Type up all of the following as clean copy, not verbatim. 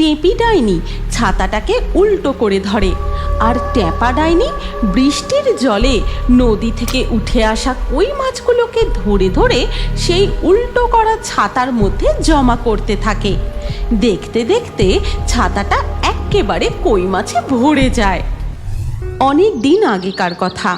টেপি ডাইনি ছাতাটাকে উল্টো করে ধরে, আর ট্যাপা ডাইনি বৃষ্টির জলে নদী থেকে উঠে আসা কই মাছগুলোকে ধরে ধরে সেই উল্টো করা ছাতার মধ্যে জমা করতে থাকে। দেখতে দেখতে ছাতাটা একেবারে কই মাছে ভরে যায়। অনেক দিন আগেকার কথা,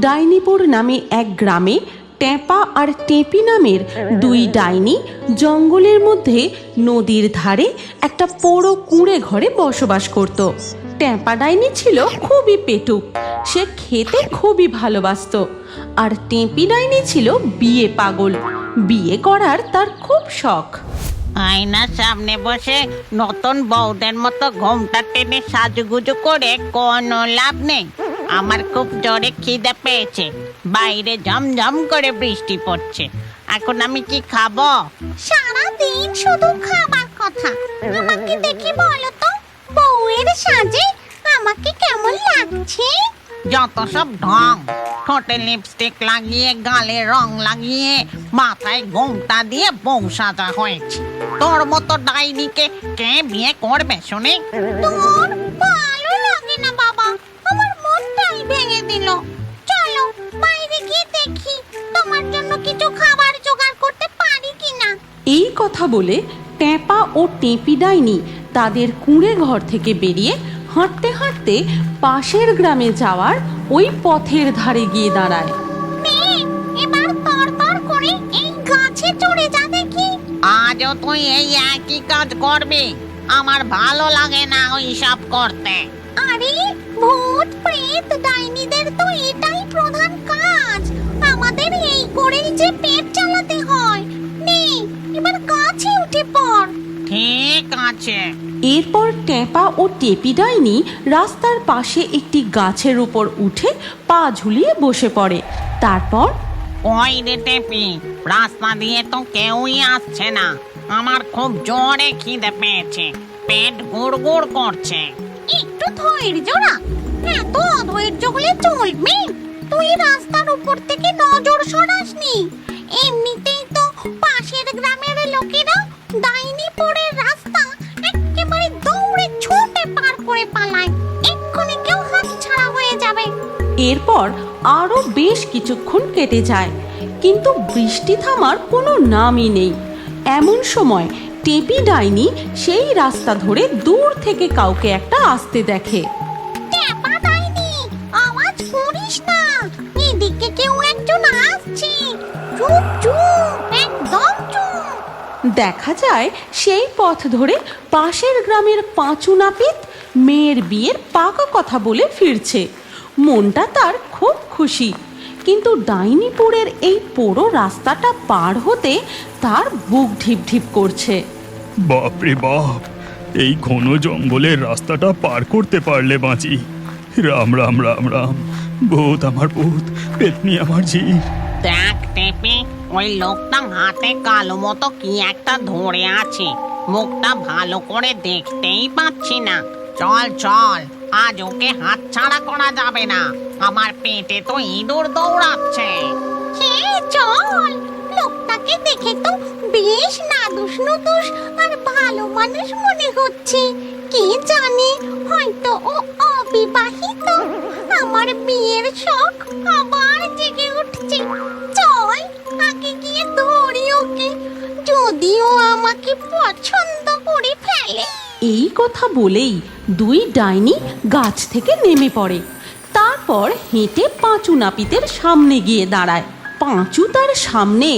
ডাইনিপুর নামে এক গ্রামে ট্যাপা আর টেপি নামের দুই ডাইনি জঙ্গলের মধ্যে নদীর ধারে একটা পোড়ো কুঁড়ে ঘরে বসবাস করত। ট্যাপা ডাইনি ছিল খুবই পেটুক, সে খেতে খুবই ভালোবাসত। আর টেপি ডাইনি ছিল বিয়ে পাগল, বিয়ে করার তার খুব শখ। আয়নার সামনে বসে নতুন বউদের মতো ঘোমটা টেনে সাজুগুজু করে কোনো লাভ নেই। আমার খুব জোরে খিদে পেয়েছে, বাইরে ঝমঝম করে বৃষ্টি পড়ছে। এখন আমি কি খাবো? সারাদিন শুধু খাবার কথা। আমাকে দেখি বলো তো, বউয়ের সাজে আমাকে কেমন লাগছে? যত সব ঢং! ঠোঁটে লিপস্টিক লাগিয়ে, গালে রং লাগিয়ে, মাথায় ঘোমটা দিয়ে বউ সাজা হয়েছে। তোর মতো ডাইনিকে কে বিয়ে করবে শুনে? তোর ভালো লাগে না বাবা, আমার মনটাই ভেঙে দিল। চলো বাইরে গিয়ে দেখি তোমার জন্য কিছু খাবার জোগাড় করতে পারি কিনা। এই কথা বলে ট্যাপা ও টেপি ডাইনি তাদের কুঁড়ে ঘর থেকে বেরিয়ে হাঁটতে হাঁটতে পাশের গ্রামে যাওয়ার ওই পথের ধারে গিয়ে দাঁড়ায়। এবার তর করে এই গাছে চড়ে যা দেখি। আজও তুই এই একই কাজ করবি? আমার ভালো লাগে না ওই সব করতে। আরে ভূত প্রেত ডাইনিদের তো এটাই প্রধান কাজ, আমাদের এই করেই যে পেট চালাতে হয়। নে এবার গাছে উঠে পড়। ঠিক আছে। এরপর ট্যাপা ও টেপি ডাইনি রাস্তার পাশে একটি গাছের উপর উঠে পা ঝুলিয়ে বসে পড়ে। তারপর, ওই রে টেপি, রাস্তা দিয়ে তো কেউই আসছে না। আমার খুব জোরে খিদে পেয়েছে, পেট গুড়গুড় করছে। একটু ধৈর্য রাখ, এত অধৈর্য হলে চলবে? তুই রাস্তার উপর থেকে নজর সরাসনি। এমনিতেই তো পাশের গ্রামের লোকেরা ডাইনিপুরের রাস্তা একেবারে দৌড়ে ছুটে পার করে পালায়। এক্ষুনি কেউ হাতছাড়া হয়ে যাবে। এরপর আরো বেশ কিছুক্ষণ কেটে যায়, কিন্তু বৃষ্টি থামার কোনো নামই নেই। এমন সময় টেপি ডাইনি সেই রাস্তা ধরে দূর থেকে কাউকে একটা আসতে দেখে। ট্যাপা ডাইনি, আওয়াজ করিস না, এদিকে কেউ একজন আসছে। চুপ চুপ, একদম চুপ। দেখা যায় সেই পথ ধরে পাশের গ্রামের পাঁচু নাপিত মেয়ের বিয়ের পাকা কথা বলে ফিরছে। মনটা তার খুব খুশি, কিন্তু ডাইনিপুরের এই পোড়ো রাস্তাটা পার হতে তার বুক ঢিপ ঢিপ করছে। বাপরে বাপ, এই ঘন জঙ্গলের রাস্তাটা পার করতে পারলে বাঁচি। রাম রাম রাম রাম, ভূত আমার ভূত, পেতনি আমার ঝি। দেখ টেপি, ওই লোকটা হাতে কালো মতো কি একটা ধরে আছে। মুখটা ভালো করে দেখতেই পাচ্ছি না। চল চল, আজ ওকে হাতছাড়া করা যাবে না। আমার পেটে তো ইঁদুর দৌড়াচ্ছে। হ্যাঁ চল, লোকটাকে দেখে তো বেশ নাদুস নুদুস আর ভালো মানুষ মনে হচ্ছে। কে জানে, হয়তো ও অবিবাহিত। আমার বিয়ের শখ আবার জেগে উঠছে। চল আগে গিয়ে ধরি ওকে, যদিও আমাকে পছন্দ করে ফেলে। এই কথা বলেই দুই ডাইনি গাছ থেকে নেমে পড়ে। তারপর হেঁটে পাঁচু নাপিতের সামনে গিয়ে দাঁড়ায়। পাঁচু তার সামনে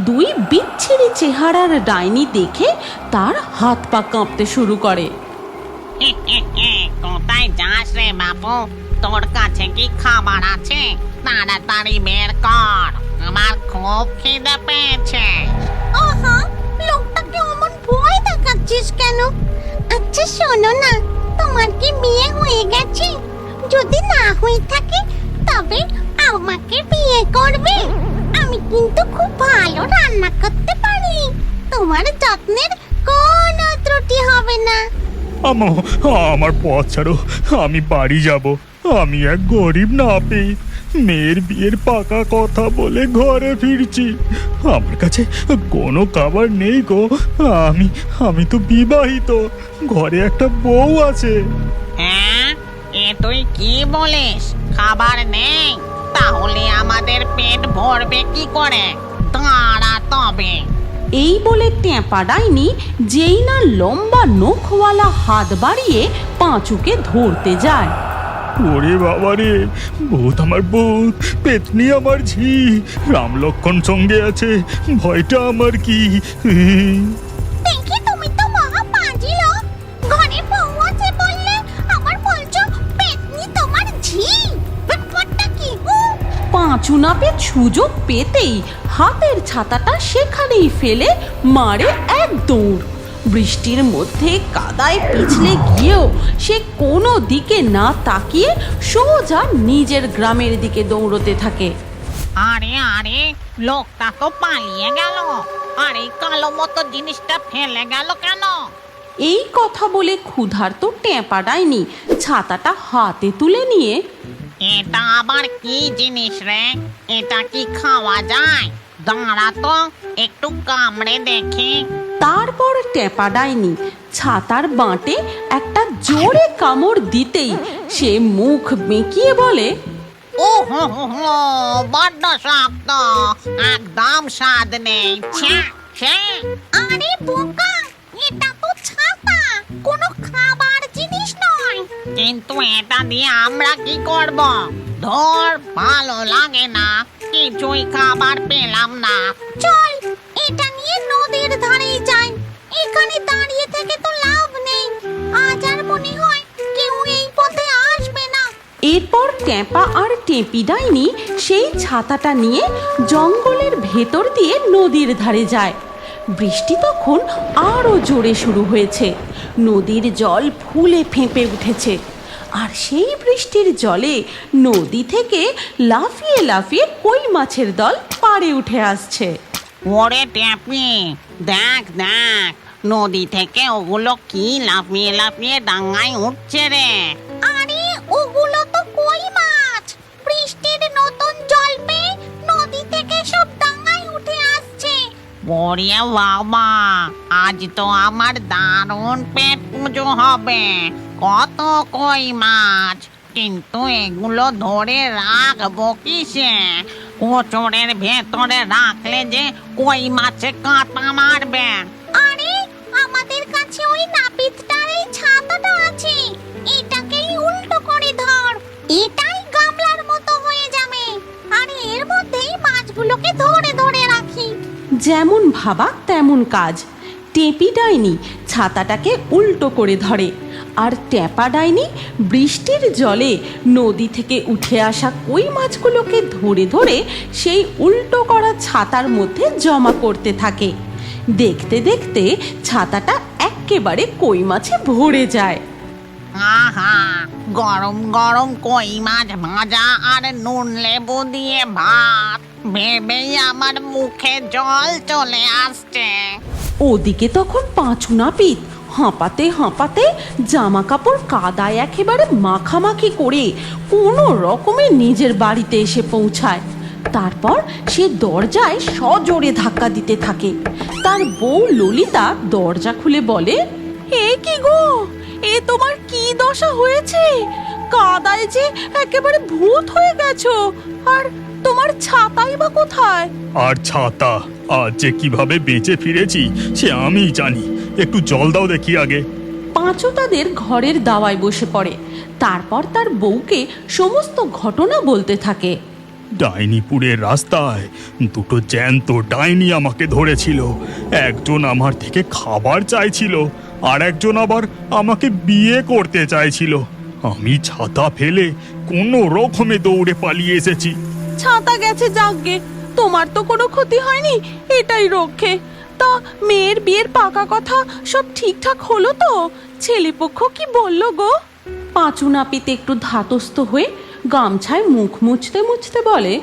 দুই বিচ্ছিরি চেহারার ডাইনি দেখে তার হাত পা কাঁপতে শুরু করে। কোথায় যাস রে বাপু? তোর কাছে কি খাবার আছে? তাড়াতাড়ি বের কর, আমার খুব খিদে পেয়েছে। আহা, লোকটাকে অমন ভয় দেখাচ্ছিস কেন? আচ্ছা শোনো না, তোমার কি বিয়ে হয়ে গেছে? যদি না হয়ে থাকে তবে আমাকে বিয়ে করবে। আমি কিন্তু খুব ভালো রান্না করতে পারি, তোমার যত্নের কোনো ত্রুটি হবে না। আমার পথ ছাড়ো, আমি বাড়ি যাব। আমি এক গরিব নাপিত, মেয়ের বিয়ের পাকা কথা বলে ঘরে ফিরছি। আমার কাছে কোনো খাবার নেই গো। আমি আমি তো বিবাহিত, ঘরে একটা বউ আছে। হ্যাঁ, এ তুই কি বলিস? খাবার নেই? তাহলে আমাদের পেট ভরবে কি করে? দাঁড়া তবে। এই বলে ট্যাপা ডাইনি যেই না লম্বা নখওয়ালা হাত বাড়িয়ে পাঁচুকে ধরতে যায়। ওরে বাবা রে, ভূত আমার ভূত, পেতনি আমার ঝি, রাম লক্ষণ সঙ্গে আছে, ভয়টা আমার কি। দেখি তুমি তো মহা পাজি লোক, ঘরে বউ আছে বললে আমার বলছো পেতনি তোমার ঝি। ব্যাপারটা কি গো? পাঁচু নাপে সুযোগ পেতেই হাতের ছাতাটা সেখানেই ফেলে মারে এক দৌড়। বৃষ্টির মধ্যে কাদায় পিছলে গিয়েও সে কোনো দিকে না তাকিয়ে সোজা নিজের গ্রামের দিকে দৌড়তে থাকে। আরে আরে, লোকটা তো পালিয়ে গেল। আরে কালো মতো জিনিসটা ফেলে গেল কেন? এই কথা বলে ক্ষুধার্ত ট্যাপা ডাইনি ছাতাটা হাতে তুলে নিয়ে, এটা আবার কি জিনিস রে? এটা কি খাওয়া যায়? দাঁড়া তো, একটু কামড়ে দেখি। তারপর ট্যাপা ডাইনি ছাতার বাঁটে একটা জোরে কামড় দিতেই সে মুখ বেঁকিয়ে বলে, ও হো হো হো, বড্ড শক্ত, একদম স্বাদ নেই। ছ্যা, ছ্যা। আরে বোকা, এটা তো ছাতা, কোনো খাবার জিনিস নয়। কিন্তু এটা দিয়ে আমরা কি করব? ধর, ভালো লাগে না, কিছুই খাবার পেলাম না। চল এটা নিয়ে নদীর ধারেই যাই, এখানে দাঁড়িয়ে থেকে তো লাভ নেই। আজ আর মনে হয় কেউ এই পথে আসবে না। এরপর ট্যাপা আর টেপি ডাইনি সেই ছাতাটা নিয়ে জঙ্গলের ভেতর দিয়ে নদীর ধারে যায়। বৃষ্টি তখন আরো জোরে শুরু হয়েছে, নদীর জল ফুলে ফেঁপে উঠেছে। আর সেই বৃষ্টির জলে নদী থেকে লাফিয়ে লাফিয়ে কই মাছের দল পাড়ে উঠে আসছে। ওরে ট্যাপি, দেখ দেখ, নদী থেকে ওগুলো কি লাফিয়ে লাফিয়ে ডাঙায় উঠছে রে। আরে ওগুলো তো কই মাছ, বৃষ্টির নতুন জল পেয়ে নদী থেকে সব ডাঙায় উঠে আসছে। ওরে বাবা, আজ তো আমার দারুণ পেট পুজো হবে। কত কই মাছ, কিন্তু এগুলো ধরে রাখবো কিসে? কোচরের ভেতরে রাখলে যে কই মাছে কাঁটা মারবে। আরে আমাদের কাছে ওই নাপিতটার এই ছাতাটা আছে, এটাকেই উল্টো করে ধর, এটাই গামলার মতো হয়ে যাবে। আর এর মধ্যেই মাছগুলোকে ধরে ধরে রাখি। যেমন ভাবা তেমন কাজ। টেপি ডাইনি ছাতাটাকে উল্টো করে ধরে, আর ট্যাপা ডাইনি বৃষ্টির জলে নদী থেকে উঠে আসা কই মাছগুলোকে ধরে ধরে সেই উল্টো করা ছাতার মধ্যে জমা করতে থাকে। দেখতে দেখতে ছাতাটা এক্কেবারে কই মাছে ভরে যায়। আহা, গরম গরম কই মাছ ভাজা আর নুন লেবু দিয়ে ভাত ভেবেই আমার মুখে জল চলে আসছে। ওদিকে তখন পাঁচু নাপিত হাঁপাতে হাঁপাতে জামা কাপড় কাদায় একেবারে মাখামাখি করে কোনো রকমে নিজের বাড়িতে এসে পৌঁছায়। তারপর সে দরজায় সজোরে ধাক্কা দিতে থাকে। তার বউ ললিতা দরজা খুলে বলে, এ কি গো, এ তোমার কি দশা হয়েছে? কাদায় যে একেবারে ভূত হয়ে গেছো, আর তোমার ছাতাই বা কোথায়? আর ছাতা, আজ যে কিভাবে বেঁচে ফিরেছি সে আমিই জানি। একটু জল দাও দেখি আগে। পাঁচু তাদের ঘরের দাওয়ায় বসে পড়ে। তারপর তার বউকে সমস্ত ঘটনা বলতে থাকে। ডাইনিপুরের রাস্তায় দুটো জ্যান্ত ডাইনি আমাকে ধরেছিল। একজন আমার থেকে খাবার চাইছিল, আর একজন আবার আমাকে বিয়ে করতে চাইছিল। আমি ছাতা ফেলে কোনো রকমে দৌড়ে পালিয়ে এসেছি। ছাতা গেছে যাকগে, তোমার তো কোনো ক্ষতি হয়নি, এটাই রক্ষে। তা মেয়ের বিয়ের পাকা কথা সব ঠিকঠাক হলো তো? ছেলেপক্ষ কি বলল গো? পাঁচু নাপিত একটু ধাতস্থ হয়ে গামছায় মুখ মুছতে মুছতে বলে,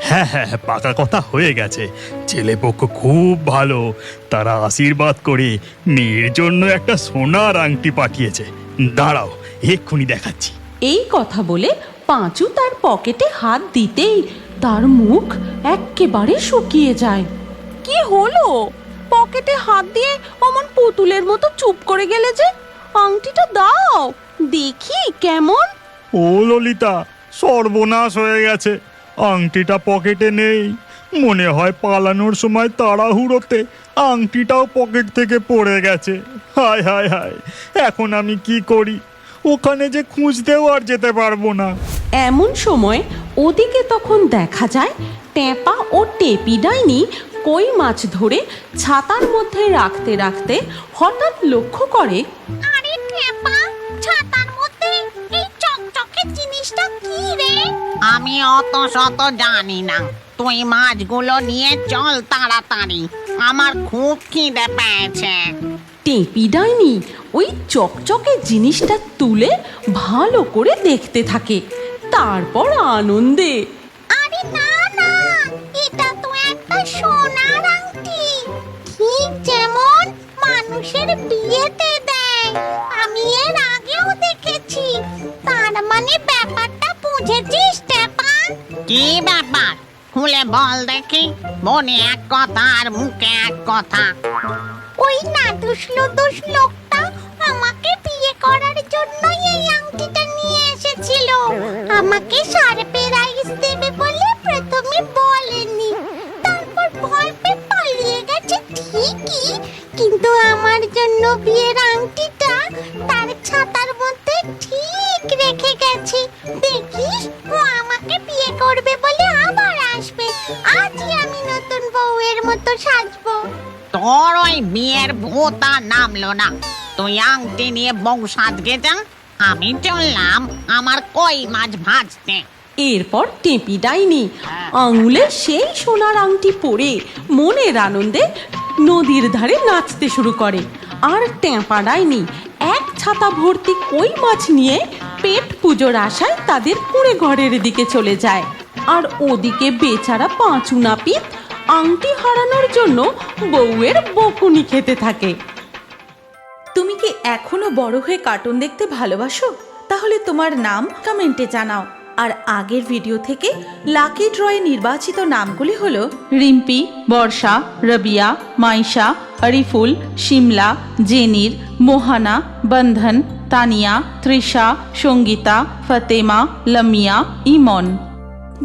হ্যাঁ হ্যাঁ, পাকা কথা হয়ে গেছে। ছেলেপক্ষ খুব ভালো, তারা আশীর্বাদ করে মেয়ের জন্য একটা সোনার আংটি পাঠিয়েছে। দাঁড়াও, এক্ষুনি দেখাচ্ছি। এই কথা বলে পাঁচু তার পকেটে হাত দিতেই তার মুখ এক্কেবারে শুকিয়ে যায়। কি হলো? পকেটে হাত দিয়ে অমন পুতুলের মতো চুপ করে গেলে যে? আংটিটা দাও দেখি কেমন। ও ললিতা, সর্বনাশ হয়ে গেছে। আংটিটা পকেটে নেই। মনে হয় পালানোর সময় তাড়াহুড়োতে আংটিটাও পকেট থেকে পড়ে গেছে। হায় হায় হায়, এখন আমি কি করি? ওখানে যে খুঁজতেও আর যেতে পারবো না। এমন সময় ওদিকে তখন দেখা যায় ট্যাপা ও টেপি ডাইনি কই মাছ ধরে ছাতার মধ্যে রাখতে রাখতে হঠাৎ লক্ষ্য করে, আরে টেপা, ছাতার মধ্যে এই চকচকে জিনিসটা কি রে? আমি অত শত জানি না, তুই মাছগুলো নিয়ে চল তাড়াতাড়ি, আমার খুব খিদে পেয়েছে। টেপি ডাইনি ওই চকচকে জিনিসটা তুলে ভালো করে দেখতে থাকে। তারপর আনন্দে, আরে না না, এটা তো একটা সোনার আংটি, ঠিক যেমন মানুষের বিয়েতে দেয়। আমি এর আগেও দেখেছি। তার মানে ব্যাপারটা বুঝেছিস টেপা? কি ব্যাপার? খুলে বল দেখি। মনে এক কথা আর মুখে এক কথা। ওই নাদুস নুদুস লোকটা আমাকে বিয়ে করার জন্যই এই আংটিটা নিয়ে এসেছিল। আমাকে সারপ্রাইজ দেবে বলে প্রথমে বলেনি, তারপর ভয় পেয়ে পালিয়ে গেছে ঠিকই, কিন্তু আমার জন্য বিয়ের আংটিটা তার ছাতার মধ্যে ঠিক রেখে গেছে। দেখিস, ও আমাকে বিয়ে করবে বলে আবার আসবে। আজই আমি নতুন বউয়ের মতো সাজবো। তোর ওই বিয়ের ভূত আর নামলো না। তুই আংটি নিয়ে বউ সাজগে যা, আমি চললাম আমার কই মাছ ভাজতে। এরপর টেপি ডাইনি আঙুলে সেই সোনার আংটি পরে মনের আনন্দে নদীর ধারে নাচতে শুরু করে। আর ট্যাপা ডাইনি এক ছাতা ভর্তি কই মাছ নিয়ে পেট পুজোর আশায় তাদের কুঁড়ে ঘরের দিকে চলে যায়। আর ওদিকে বেচারা পাঁচু নাপিত আংটি হারানোর জন্য বউয়ের বকুনি খেতে থাকে। তুমি কি এখনো বড় হয়ে কার্টুন দেখতে ভালোবাসো? তাহলে তোমার নাম কমেন্টে জানাও। আর আগের ভিডিও থেকে লাকি ড্রয়ে নির্বাচিত নামগুলি হলো রিম্পি, বর্ষা, রবিয়া, মাইশা, আরিফুল, শিমলা, জেনির, মোহানা, বন্ধন, তানিয়া, তৃষা, সঙ্গীতা, ফতেমা, লামিয়া, ইমন।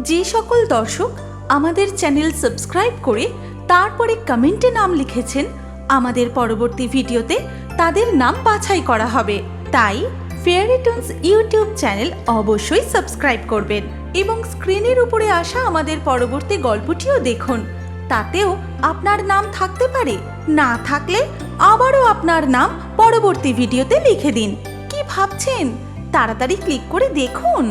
যে সকল দর্শক আমাদের চ্যানেল সাবস্ক্রাইব করে তারপরে কমেন্টে নাম লিখেছেন, আমাদের পরবর্তী ভিডিওতে তাদের নাম বাছাই করা হবে। তাই ফেয়ারি টুনস ইউটিউব চ্যানেল অবশ্যই সাবস্ক্রাইব করবেন এবং স্ক্রিনের উপরে আসা আমাদের পরবর্তী গল্পটিও দেখুন। তাতেও আপনার নাম থাকতে পারে, না থাকলে আবারও আপনার নাম পরবর্তী ভিডিওতে লিখে দিন। কি ভাবছেন? তাড়াতাড়ি ক্লিক করে দেখুন।